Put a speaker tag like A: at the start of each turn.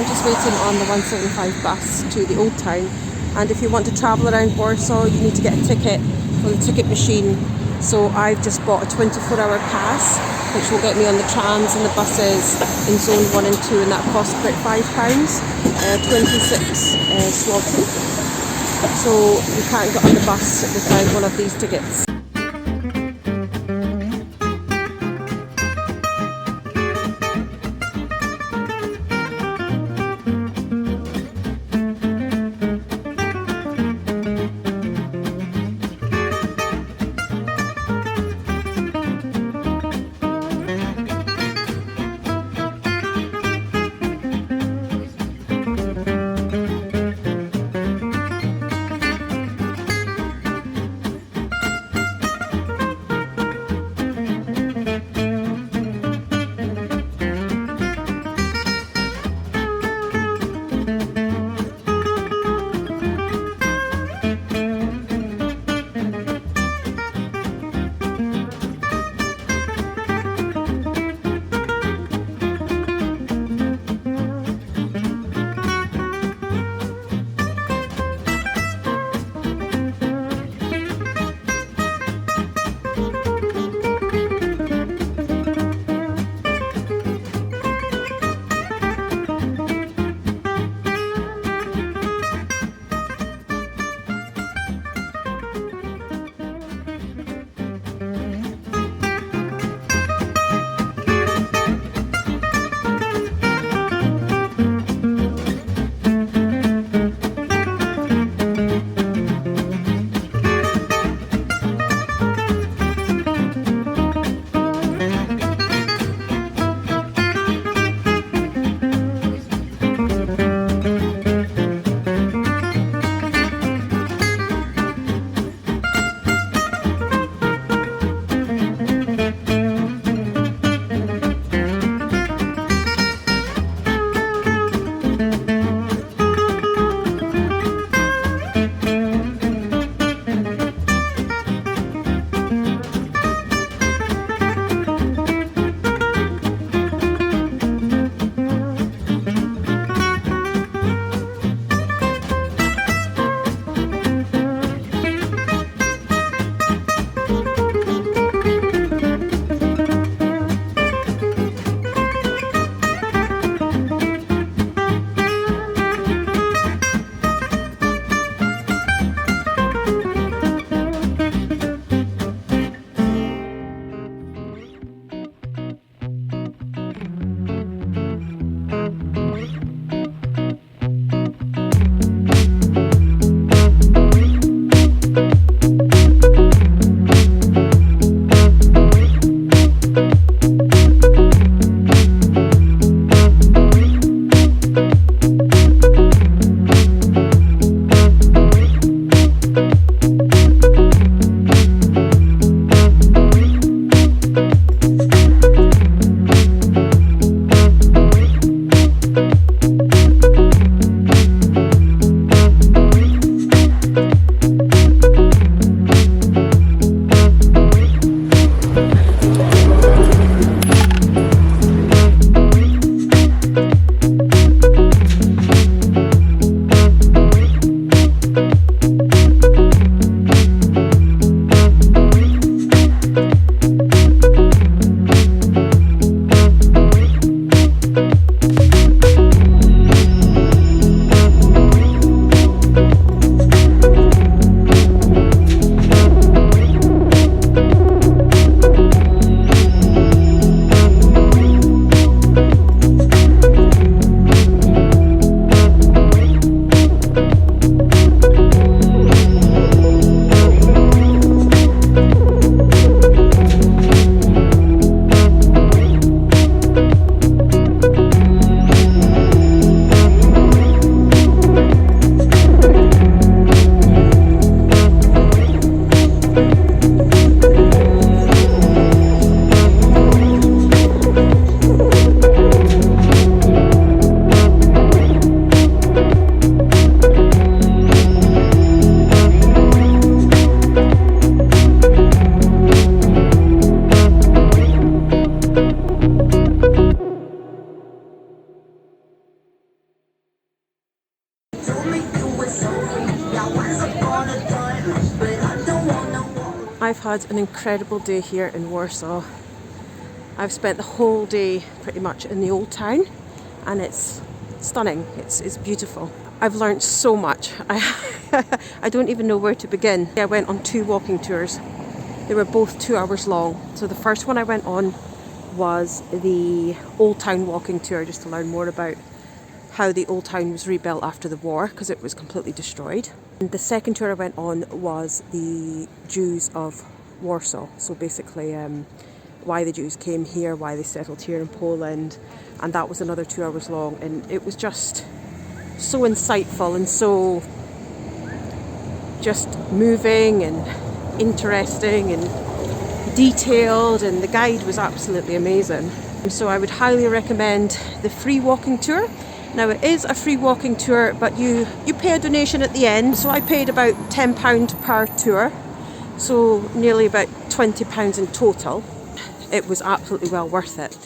A: I'm just waiting on the 175 bus to the Old Town, and if you want to travel around Warsaw you need to get a ticket on the ticket machine. So I've just bought a 24-hour pass which will get me on the trams and the buses in zone 1 and 2, and that costs about £5, 26 zloty. So you can't get on the bus without one of these tickets. I've had an incredible day here in Warsaw. I've spent the whole day pretty much in the Old Town, and it's stunning. It's beautiful. I've learned so much. I don't even know where to begin. I went on 2 walking tours. They were both 2 hours long. So the first one I went on was the Old Town walking tour, just to learn more about how the Old Town was rebuilt after the war, because it was completely destroyed. And the second tour I went on was the Jews of Warsaw. So basically why the Jews came here, why they settled here in Poland, and that was another 2 hours long, and it was just so insightful and so just moving and interesting and detailed, and the guide was absolutely amazing. So I would highly recommend the free walking tour. Now it is a free walking tour, but you pay a donation at the end. So I paid about £10 per tour, so nearly about £20 in total. It was absolutely well worth it.